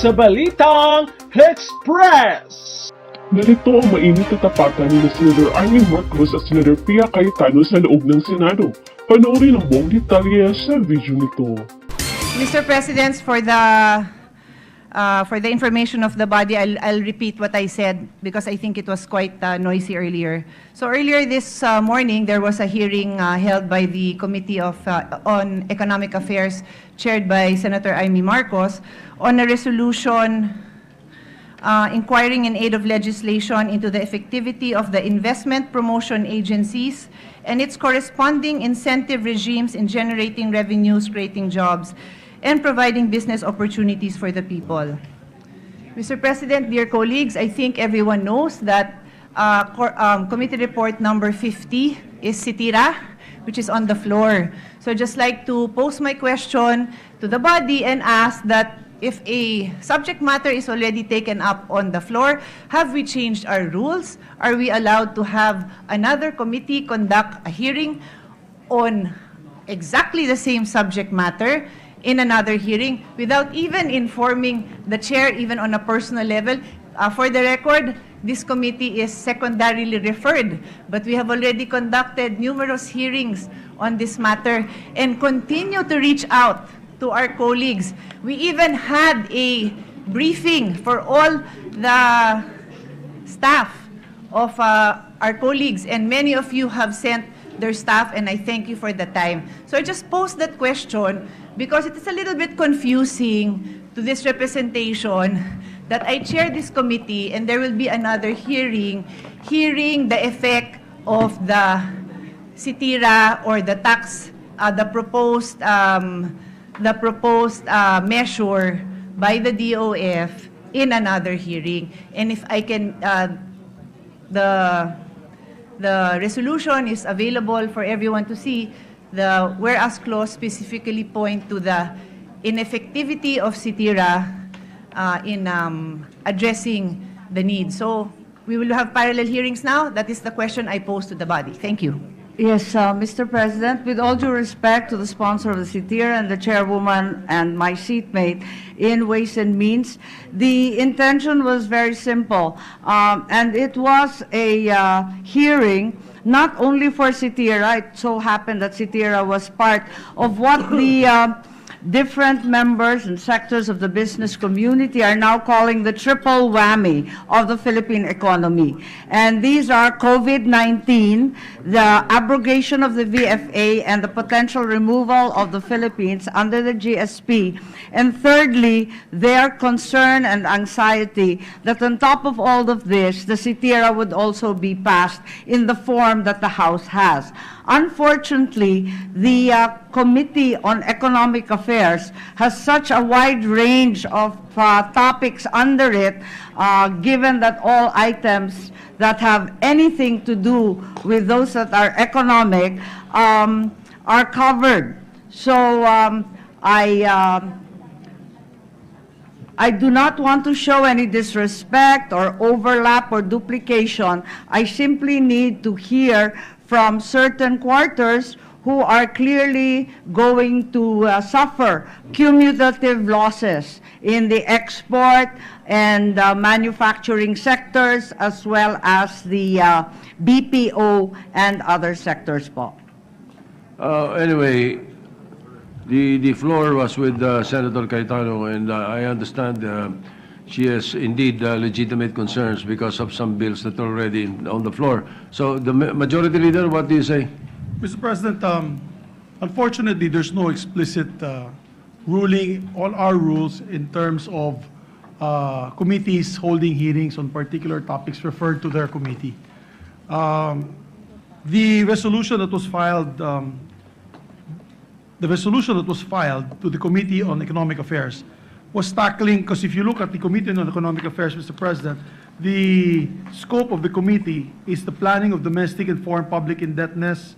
sa Balitang Express. Narito ang mainit na tapatan ni Senator Sen.Imee at Senator Pia Cayetano sa loob ng Senado. Panoorin ang buong detalye sa video nito. Mr. President, for the information of the body, I'll repeat what I said because I think it was quite noisy earlier. So earlier this morning, there was a hearing held by the Committee on Economic Affairs, chaired by Senator Sen.Imee on a resolution inquiring in aid of legislation into the effectivity of the investment promotion agencies and its corresponding incentive regimes in generating revenues, creating jobs, and providing business opportunities for the people. Mr. President, dear colleagues, I think everyone knows that Committee Report number 50 is SITIRA, which is on the floor. So I'd just like to pose my question to the body and ask that if a subject matter is already taken up on the floor, have we changed our rules? Are we allowed to have another committee conduct a hearing on exactly the same subject matter in another hearing without even informing the chair, even on a personal level? For the record, this committee is secondarily referred, but we have already conducted numerous hearings on this matter and continue to reach out to our colleagues. We even had a briefing for all the staff of our colleagues, and many of you have sent their staff, and I thank you for the time. So I just posed that question because it is a little bit confusing to this representation that I chair this committee and there will be another hearing the effect of the SITIRA or the tax, the proposed measure by the DOF in another hearing. And if I can, the resolution is available for everyone to see. The whereas clause specifically point to the ineffectivity of SITIRA in addressing the need. So we will have parallel hearings now. That is the question I pose to the body. Thank you. Yes, Mr. President, with all due respect to the sponsor of the SITIRA and the chairwoman and my seatmate in Ways and Means, the intention was very simple, and it was a hearing not only for SITIRA. It so happened that SITIRA was part of what the different members and sectors of the business community are now calling the triple whammy of the Philippine economy. And these are COVID-19, the abrogation of the VFA, and the potential removal of the Philippines under the GSP. And thirdly, their concern and anxiety that on top of all of this, the SITIRA would also be passed in the form that the House has. Unfortunately, the Committee on Economic Affairs has such a wide range of topics under it, given that all items that have anything to do with those that are economic are covered. So I do not want to show any disrespect or overlap or duplication. I simply need to hear from certain quarters who are clearly going to suffer cumulative losses in the export and manufacturing sectors, as well as the BPO and other sectors po. Anyway, the floor was with Senator Cayetano, and I understand she has indeed legitimate concerns because of some bills that are already on the floor. So the Majority Leader, what do you say? Mr. President, unfortunately, there's no explicit ruling on our rules in terms of committees holding hearings on particular topics referred to their committee. The resolution that was filed to the Committee on Economic Affairs was tackling, because if you look at the Committee on Economic Affairs, Mr. President, the scope of the committee is the planning of domestic and foreign public indebtedness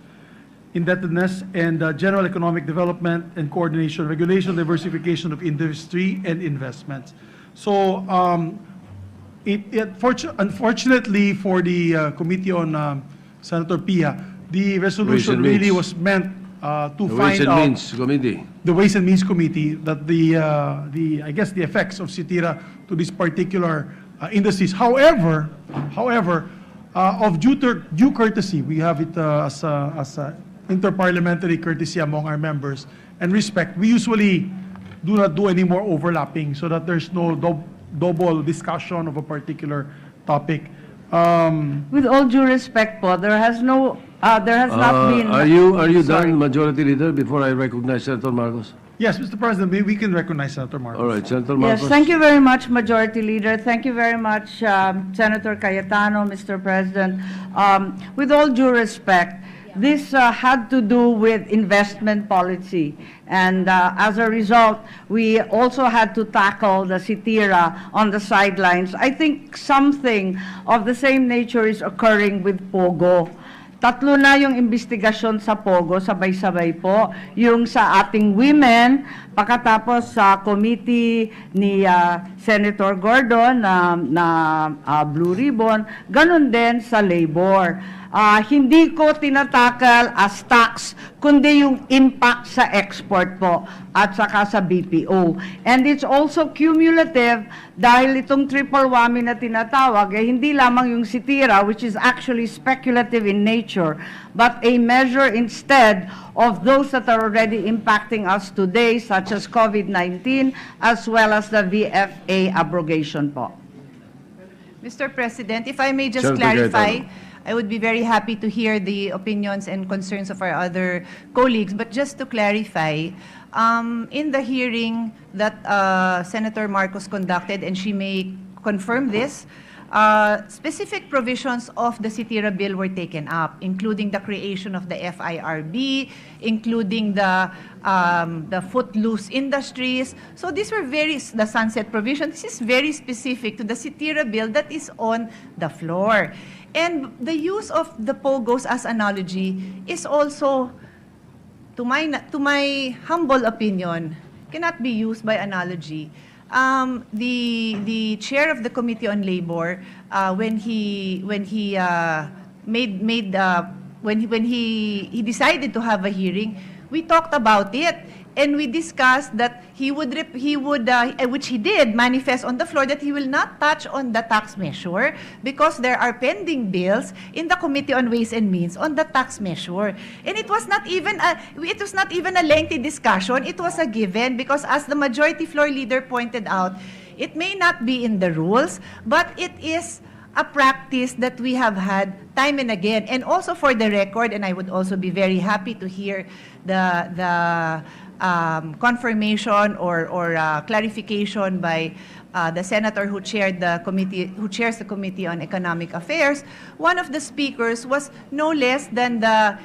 and general economic development and coordination, regulation, diversification of industry and investments. So unfortunately for the Committee on Sen.Pia, the resolution really was meant to The find Ways and out Means Committee. the Ways and Means Committee that I guess the effects of Sitira to this particular industries. However, of due courtesy, we have it as a interparliamentary courtesy among our members and respect. We usually do not do any more overlapping so that there's no double discussion of a particular topic. With all due respect po, there has not been... Are you Sorry. done, Majority Leader, before I recognize Senator Marcos? Yes, Mr. President, we can recognize Senator Marcos. All right, Senator Marcos. Yes, thank you very much, Majority Leader. Thank you very much, Senator Cayetano, Mr. President. With all due respect, this had to do with investment policy. And as a result, we also had to tackle the Sitira on the sidelines. I think something of the same nature is occurring with Pogo. Tatlo na yung investigasyon sa Pogo, sabay-sabay po. Yung sa ating women, pagkatapos sa committee ni Senator Gordon na Blue Ribbon, ganun din sa labor. Hindi ko tinatakal as tax, kundi yung impact sa export po at saka sa BPO. And it's also cumulative dahil itong triple whammy na tinatawag, hindi lamang yung Sitira, which is actually speculative in nature, but a measure instead of those that are already impacting us today, such as COVID-19, as well as the VFA abrogation po. Mr. President, if I may just Senator clarify, Cayetano. I would be very happy to hear the opinions and concerns of our other colleagues. But just to clarify, in the hearing that Senator Marcos conducted, and she may confirm this, specific provisions of the Sitira bill were taken up, including the creation of the FIRB, including the footloose industries. So these were the sunset provision. This is very specific to the Sitira bill that is on the floor. And the use of the POGOs as analogy is also, to my humble opinion, cannot be used by analogy. The chair of the Committee on Labor, when he decided to have a hearing, we talked about it. And we discussed that he would, which he did, manifest on the floor that he will not touch on the tax measure because there are pending bills in the Committee on Ways and Means on the tax measure. And it was not even a lengthy discussion. It was a given because, as the majority floor leader pointed out, it may not be in the rules, but it is a practice that we have had time and again. And also for the record, and I would also be very happy to hear the confirmation or clarification by the senator who chairs the Committee on Economic Affairs. One of the speakers was no less than the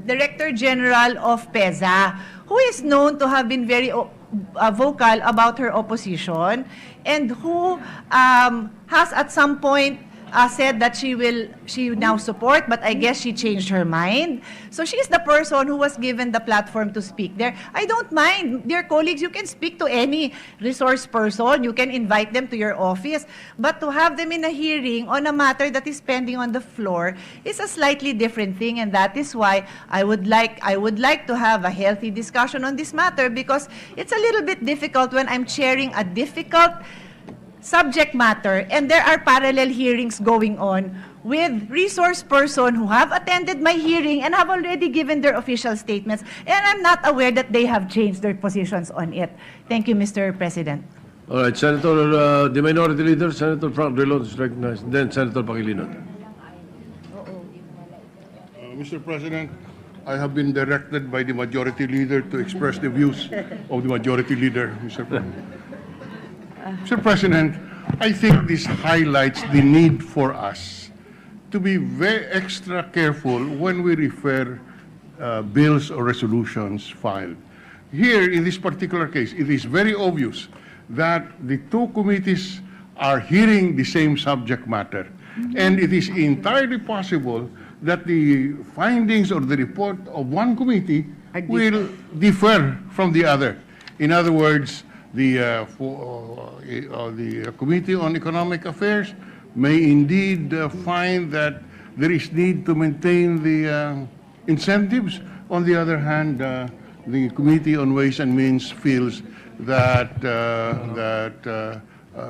Director General of PEZA, who is known to have been very vocal about her opposition, and who has at some point said that she now support, but I guess she changed her mind. So she is the person who was given the platform to speak there. I don't mind, dear colleagues, you can speak to any resource person, you can invite them to your office, but to have them in a hearing on a matter that is pending on the floor is a slightly different thing, and that is why I would like to have a healthy discussion on this matter, because it's a little bit difficult when I'm chairing a difficult subject matter, and there are parallel hearings going on with resource person who have attended my hearing and have already given their official statements, and I'm not aware that they have changed their positions on it. Thank you, Mr. President. All right, Senator, the Minority Leader, Senator Frank Drilon is recognized, then Senator Pangilinan. Mr. President, I have been directed by the Majority Leader to express the views of the Majority Leader, Mr. President. Mr. President, I think this highlights the need for us to be very extra careful when we refer bills or resolutions filed. Here, in this particular case, it is very obvious that the two committees are hearing the same subject matter. And it is entirely possible that the findings or the report of one committee will differ from the other. In other words, the Committee on Economic Affairs may indeed find that there is need to maintain the incentives. On the other hand, the Committee on Ways and Means feels that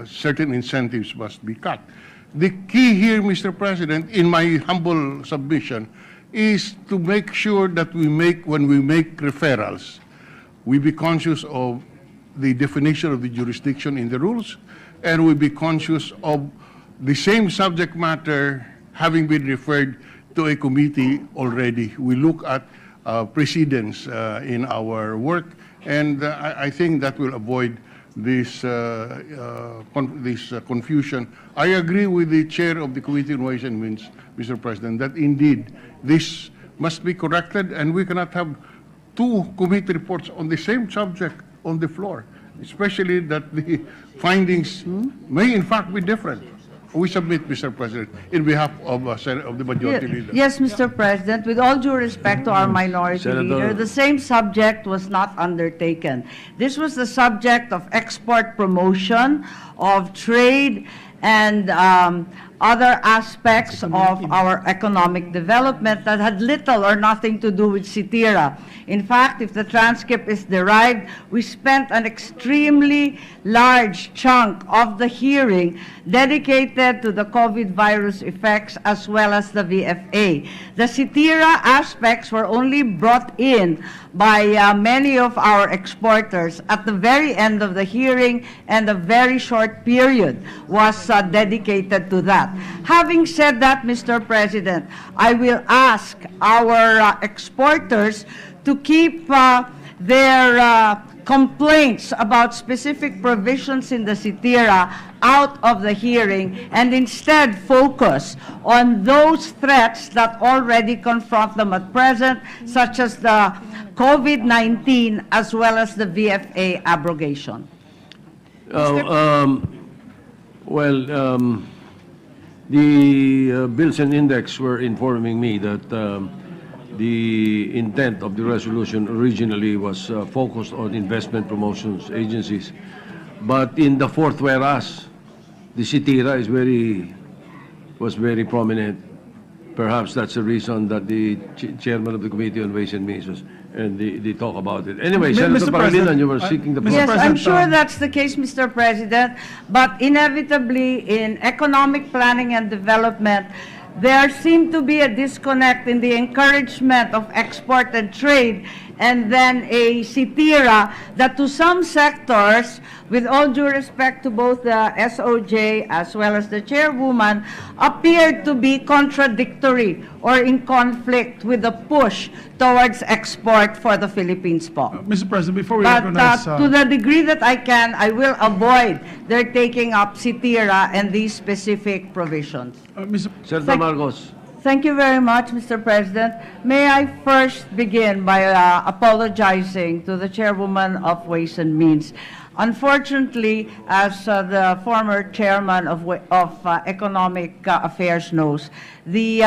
certain incentives must be cut. The key here, Mr. President, in my humble submission, is to make sure that when we make referrals, we be conscious of the definition of the jurisdiction in the rules, and we be conscious of the same subject matter having been referred to a committee already. We look at precedents in our work, and I think that will avoid this confusion. I agree with the chair of the Committee on Ways and Means, Mr. President, that indeed this must be corrected, and we cannot have two committee reports on the same subject on the floor, especially that the findings may in fact be different. We submit, Mr. President, in behalf of the majority leader. Yes, Mr. President, with all due respect to our minority leader, the same subject was not undertaken. This was the subject of export promotion, of trade, and other aspects of our economic development that had little or nothing to do with CITIRA. In fact, if the transcript is derived, we spent an extremely large chunk of the hearing dedicated to the COVID virus effects as well as the VFA. The CITIRA aspects were only brought in by many of our exporters at the very end of the hearing, and a very short period was dedicated to that. Having said that, Mr. President, I will ask our exporters to keep their complaints about specific provisions in the CITIRA out of the hearing, and instead focus on those threats that already confront them at present, such as the COVID-19 as well as the VFA abrogation. The bills and index were informing me that the intent of the resolution originally was focused on investment promotions agencies. But in the fourth whereas, the CITIRA was very prominent. Perhaps that's the reason that the chairman of the Committee on Ways and Means was, and they talk about it. Anyway, Senator Pangilinan, you were seeking the floor. Yes, I'm sure that's the case, Mr. President, but inevitably in economic planning and development, there seemed to be a disconnect in the encouragement of export and trade, and then a CITIRA that to some sectors, with all due respect to both the SOJ as well as the chairwoman, appeared to be contradictory or in conflict with the push towards export for the Philippines po. Mr. President, before we But recognize... to the degree that I can, I will avoid their taking up CITIRA and these specific provisions. Senator Marcos. Thank you very much, Mr. President. May I first begin by apologizing to the chairwoman of Ways and Means. Unfortunately, as the former chairman of Economic Affairs knows, the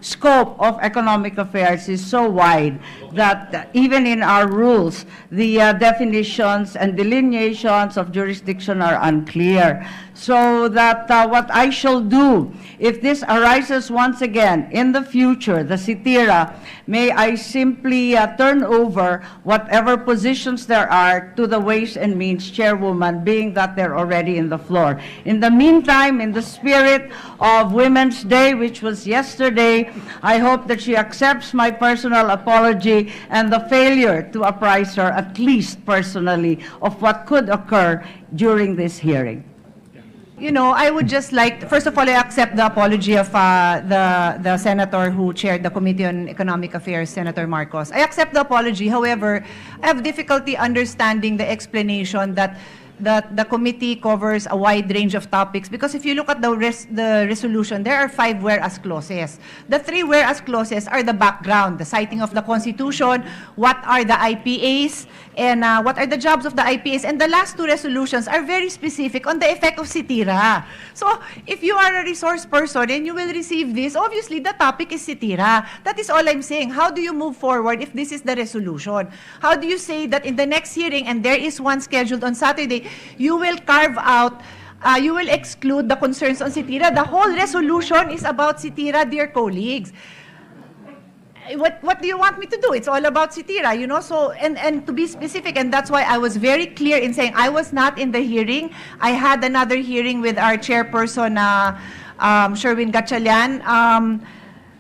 scope of economic affairs is so wide that even in our rules, the definitions and delineations of jurisdiction are unclear. So that what I shall do, if this arises once again in the future, the CITIRA, may I simply turn over whatever positions there are to the Ways and Means chairwoman, being that they're already in the floor. In the meantime, in the spirit of Women's Day, which was yesterday, I hope that she accepts my personal apology and the failure to apprise her, at least personally, of what could occur during this hearing. You know, I would just like, first of all, I accept the apology of the senator who chaired the Committee on Economic Affairs, Senator Marcos. I accept the apology. However, I have difficulty understanding the explanation that the committee covers a wide range of topics, because if you look at the resolution, there are 5 whereas clauses. The 3 whereas clauses are the background, the citing of the Constitution, what are the IPAs, and what are the jobs of the IPAs, and the last 2 resolutions are very specific on the effect of CITIRA. So, if you are a resource person and you will receive this, obviously the topic is CITIRA. That is all I'm saying. How do you move forward if this is the resolution? How do you say that in the next hearing, and there is one scheduled on Saturday, you will carve out you will exclude the concerns on Sitira. The whole resolution is about Sitira, dear colleagues. What do you want me to do? It's all about Sitira, you know. So and to be specific, and that's why I was very clear in saying I was not in the hearing. I had another hearing with our chairperson, Sherwin Gatchalian.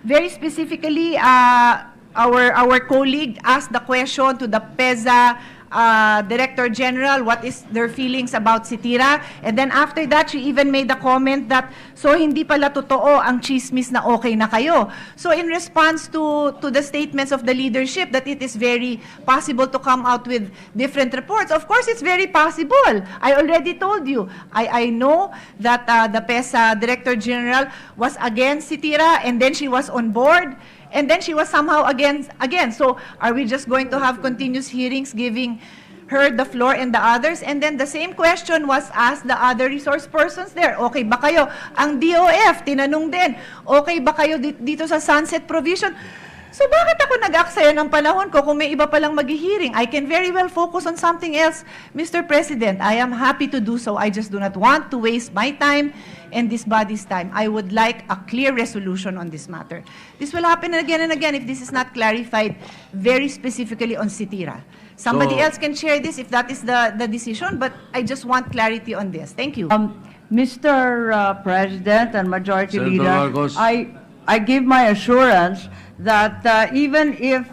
Very specifically, our colleague asked the question to the PEZA Director General, what is their feelings about Sitira, and then after that, she even made a comment that, so hindi pala totoo ang chismis na okay na kayo. So in response to the statements of the leadership that it is very possible to come out with different reports, of course it's very possible. I already told you, I know that the PESA Director General was against Sitira, and then she was on board, and then she was somehow again. So are we just going to have continuous hearings giving her the floor and the others? And then the same question was asked the other resource persons there. Okay ba kayo? Ang DOF, tinanong din, okay ba kayo dito sa sunset provision? So bakit ako nag-aksaya ng panahon ko kung may iba palang mag-hearing? I can very well focus on something else, Mr. President. I am happy to do so. I just do not want to waste my time and this body's time. I would like a clear resolution on this matter. This will happen again and again if this is not clarified very specifically on Sitira. Somebody else can share this if that is the decision, but I just want clarity on this. Thank you. Mr. President and Majority Senator Leader, Marcos. I give my assurance that even if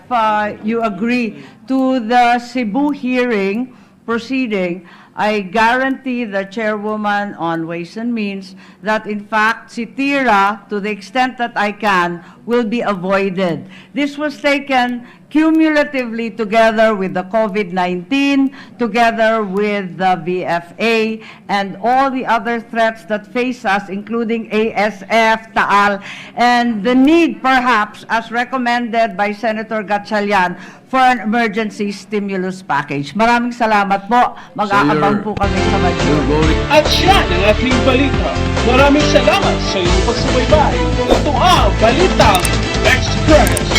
you agree to the Cebu hearing proceeding, I guarantee the chairwoman on Ways and Means that in fact Sitira, to the extent that I can, will be avoided. This was taken cumulatively together with the COVID-19, together with the VFA, and all the other threats that face us, including ASF, Taal, and the need perhaps, as recommended by Senator Gatchalian, for an emergency stimulus package. Maraming salamat po. Mag-aabang po kami sa You're voting. At yan ang ating balita. Maraming salamat sa inyong pagsubaybay. Ito ang Balitang Express.